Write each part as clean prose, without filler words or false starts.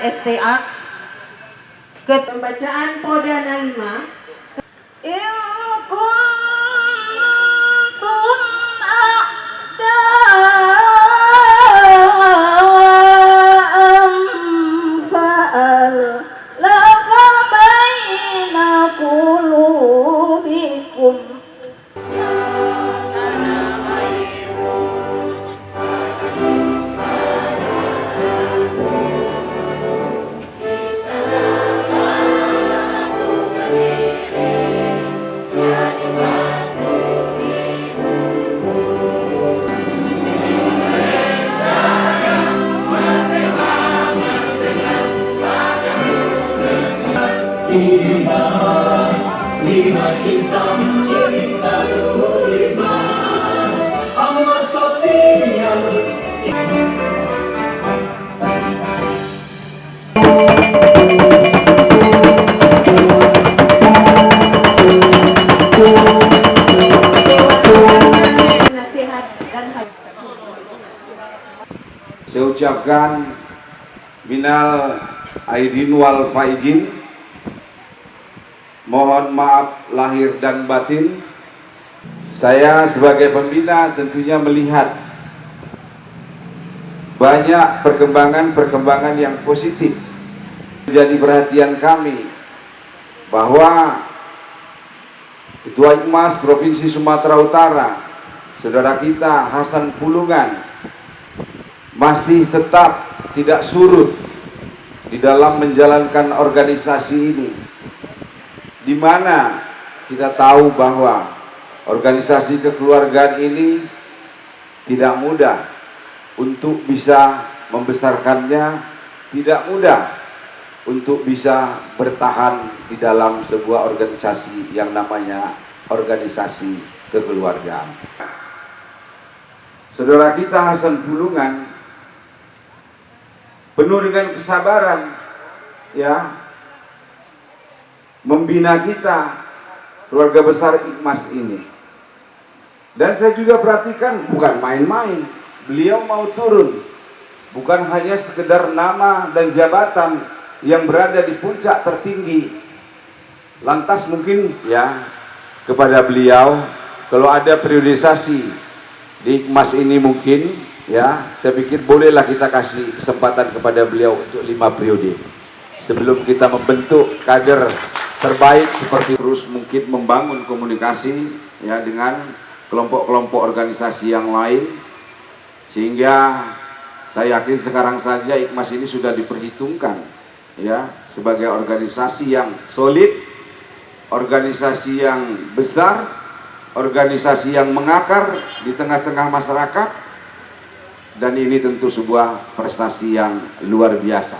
ST Arts ke pembacaan Podana 5. In kuntum a'da'an fa'alafa baina qulubikum Lima cinta, cinta lima amal sosial. Nasihat dan saya ucapkan minal aidin wal faizin, mohon maaf lahir dan batin. Saya sebagai pembina tentunya melihat banyak perkembangan yang positif. Menjadi perhatian kami bahwa Ketua IKMAS Provinsi Sumatera Utara, saudara kita Hasan Pulungan, masih tetap tidak surut di dalam menjalankan organisasi ini, di mana kita tahu bahwa organisasi kekeluargaan ini tidak mudah untuk bisa membesarkannya, tidak mudah untuk bisa bertahan di dalam sebuah organisasi yang namanya organisasi kekeluargaan. Saudara kita Hasan Pulungan penuh dengan kesabaran, ya, membina kita, keluarga besar IKMAS ini. Dan saya juga perhatikan bukan main-main, beliau mau turun, bukan hanya sekedar nama dan jabatan yang berada di puncak tertinggi. Lantas mungkin ya kepada beliau, kalau ada periodisasi di IKMAS ini mungkin ya, saya pikir bolehlah kita kasih kesempatan kepada beliau untuk 5 periode sebelum kita membentuk kader terbaik, seperti terus mungkin membangun komunikasi ya dengan kelompok-kelompok organisasi yang lain, sehingga saya yakin sekarang saja IKMAS ini sudah diperhitungkan ya sebagai organisasi yang solid, organisasi yang besar, organisasi yang mengakar di tengah-tengah masyarakat, dan ini tentu sebuah prestasi yang luar biasa.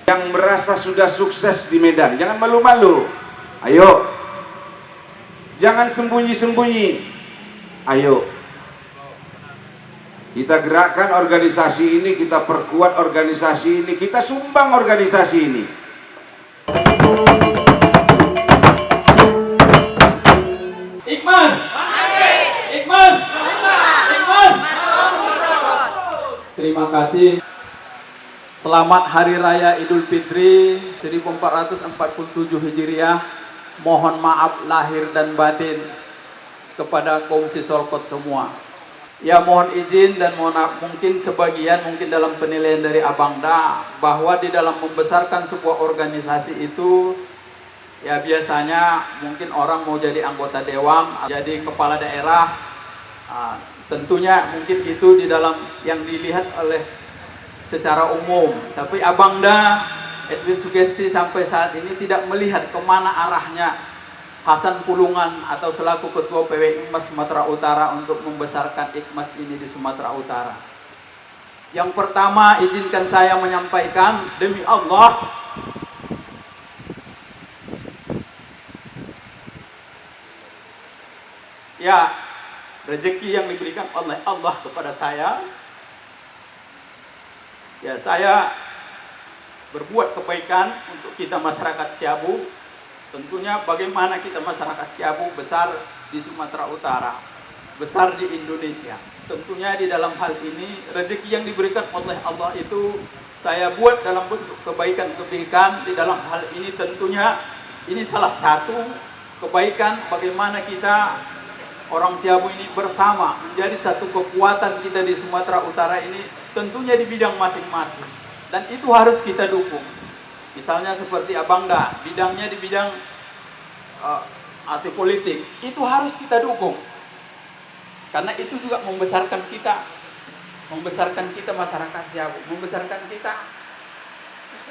Yang merasa sudah sukses di Medan, jangan malu-malu. Ayo, jangan sembunyi-sembunyi. Ayo, kita gerakkan organisasi ini, kita perkuat organisasi ini, kita sumbang organisasi ini. IKMAS, IKMAS, IKMAS. Terima kasih. Selamat Hari Raya Idul Fitri 1447 Hijriah. Mohon maaf lahir dan batin kepada kaum Sisolkot semua. Ya, mohon izin dan mohon maaf, mungkin sebagian mungkin dalam penilaian dari Abang Da, bahwa di dalam membesarkan sebuah organisasi itu ya biasanya mungkin orang mau jadi anggota dewan, jadi kepala daerah. Tentunya mungkin itu di dalam yang dilihat oleh secara umum, tapi Abang Da, Edwin Sugesti sampai saat ini tidak melihat kemana arahnya Hasan Pulungan atau selaku Ketua PW IKMAS Sumatera Utara untuk membesarkan IKMAS ini di Sumatera Utara. Yang pertama, izinkan saya menyampaikan, demi Allah, ya, rezeki yang diberikan oleh Allah kepada saya, ya saya berbuat kebaikan untuk kita masyarakat Siabu, Tentunya bagaimana kita masyarakat Siabu besar di Sumatera Utara, besar di Indonesia. Tentunya di dalam hal ini rezeki yang diberikan oleh Allah itu saya buat dalam bentuk kebaikan-kebaikan. Di dalam hal ini tentunya ini salah satu kebaikan bagaimana kita orang Siabu ini bersama menjadi satu kekuatan kita di Sumatera Utara ini, tentunya di bidang masing-masing, dan itu harus kita dukung. Misalnya seperti Abangda, bidangnya di bidang arti politik, itu harus kita dukung. Karena itu juga membesarkan kita masyarakat Siabu, membesarkan kita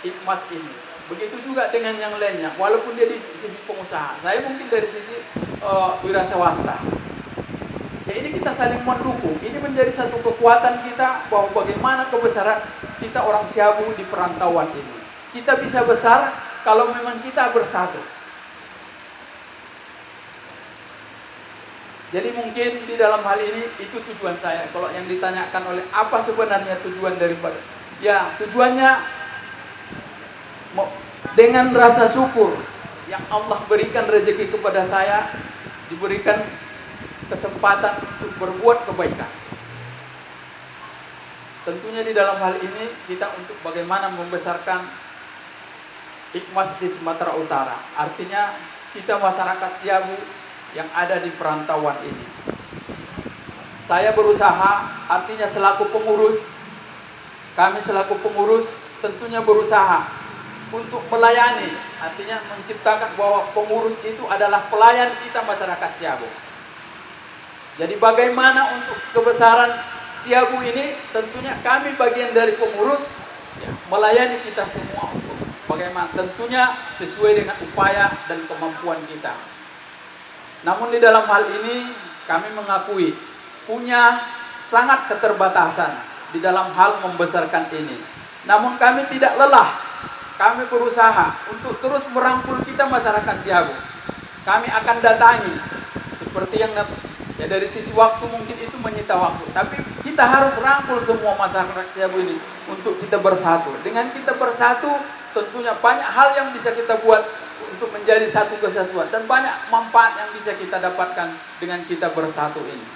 IKMAS ini. Begitu juga dengan yang lainnya, walaupun dia di sisi pengusaha, saya mungkin dari sisi wira swasta. Ya, ini kita saling mendukung. Ini menjadi satu kekuatan kita bahwa bagaimana kebesaran kita orang Siabu di perantauan ini. Kita bisa besar kalau memang kita bersatu. Jadi mungkin di dalam hal ini itu tujuan saya. Kalau yang ditanyakan oleh apa sebenarnya tujuan daripada, ya tujuannya dengan rasa syukur yang Allah berikan rezeki kepada saya, diberikan kesempatan untuk berbuat kebaikan. Tentunya di dalam hal ini kita untuk bagaimana membesarkan IKMAS di Sumatera Utara. Artinya kita masyarakat Siabu yang ada di perantauan ini. Saya berusaha, artinya selaku pengurus, kami selaku pengurus tentunya berusaha untuk melayani, artinya menciptakan bahwa pengurus itu adalah pelayan kita masyarakat Siabu. Jadi bagaimana untuk kebesaran Siabu ini, tentunya kami bagian dari pengurus, ya, melayani kita semua untuk bagaimana, tentunya sesuai dengan upaya dan kemampuan kita. Namun di dalam hal ini kami mengakui punya sangat keterbatasan di dalam hal membesarkan ini. Namun kami tidak lelah, kami berusaha untuk terus merangkul kita masyarakat Siabu. Kami akan datangi, seperti yang ya dari sisi waktu mungkin itu menyita waktu, tapi kita harus rangkul semua masyarakat Siabu ini untuk kita bersatu. Dengan kita bersatu, tentunya banyak hal yang bisa kita buat untuk menjadi satu kesatuan, dan banyak manfaat yang bisa kita dapatkan dengan kita bersatu ini.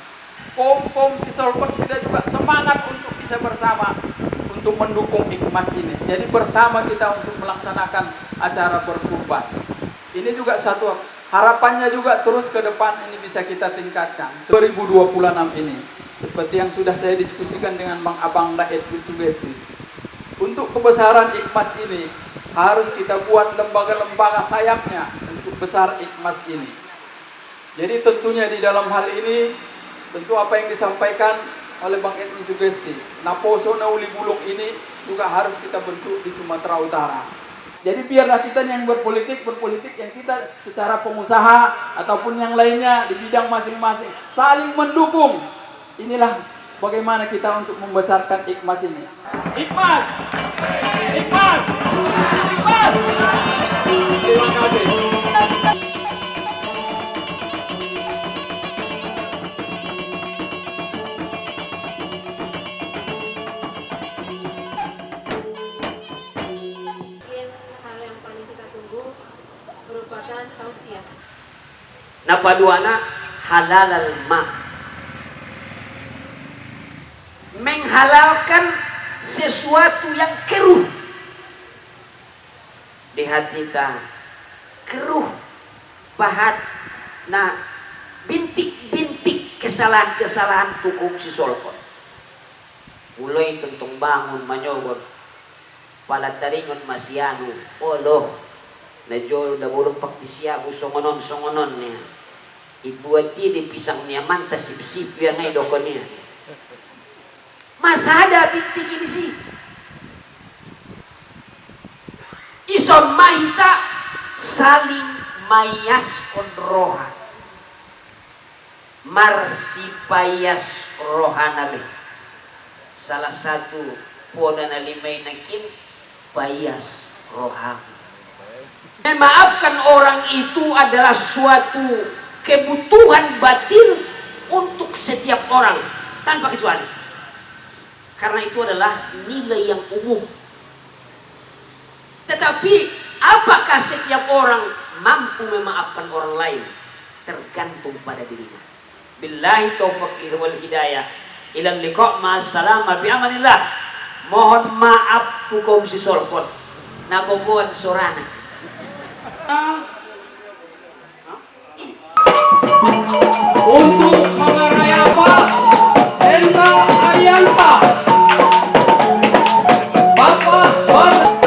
Kom Sisolkot kita juga semangat untuk bisa bersama untuk mendukung IKMAS ini. Jadi bersama kita untuk melaksanakan acara berkurban. Ini juga satu harapannya juga terus ke depan ini bisa kita tingkatkan. 2026 ini seperti yang sudah saya diskusikan dengan Bang Abangda Edwin Sugesti. Untuk kebesaran IKMAS ini harus kita buat lembaga-lembaga sayapnya untuk besar IKMAS ini. Jadi tentunya di dalam hal ini, tentu apa yang disampaikan oleh Bang Edwin Sugesti, Naposo Nauli Bulung ini juga harus kita bentuk di Sumatera Utara. Jadi biarlah kita yang berpolitik yang kita secara pengusaha ataupun yang lainnya di bidang masing-masing saling mendukung. Inilah bagaimana kita untuk membesarkan IKMAS ini. IKMAS! IKMAS! IKMAS! Terima kasih. Mungkin hal yang paling kita tunggu merupakan tausiah. Napaduana halal al-ma, menghalalkan sesuatu yang keruh di hati kita, keruh bahat na bintik-bintik kesalahan-kesalahan tukung si Solkot. Mulai tentang bangun manyogon pala taringon masyanu oloh na jol da burumpak di Siabu songonon niya ibuati di pisang niya manta sip-sip yang ngay dokon niya masada bintik ini sih ison mahita saling mayas konroha marsipayas rohanabe salah satu poda na limay nakin payas roham. Memaafkan orang itu adalah suatu kebutuhan batin untuk setiap orang tanpa kecuali, karena itu adalah nilai yang umum. Tetapi apakah setiap orang mampu memaafkan orang lain tergantung pada dirinya. Billahi taufiq wal hidayah. Ilal liqa' ma'assalamah bi amanillah. Mohon maaf tukum si solkot nagogoan sorana. Untuk mengarai apa? Hendra Ariansa Bapak Bapak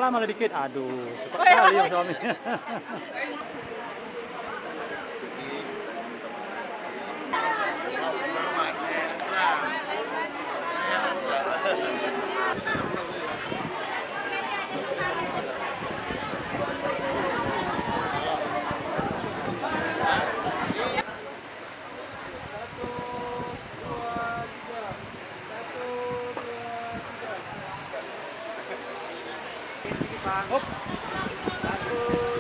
lama dikit. Aduh, cepat kali yang suami. Hop. 1,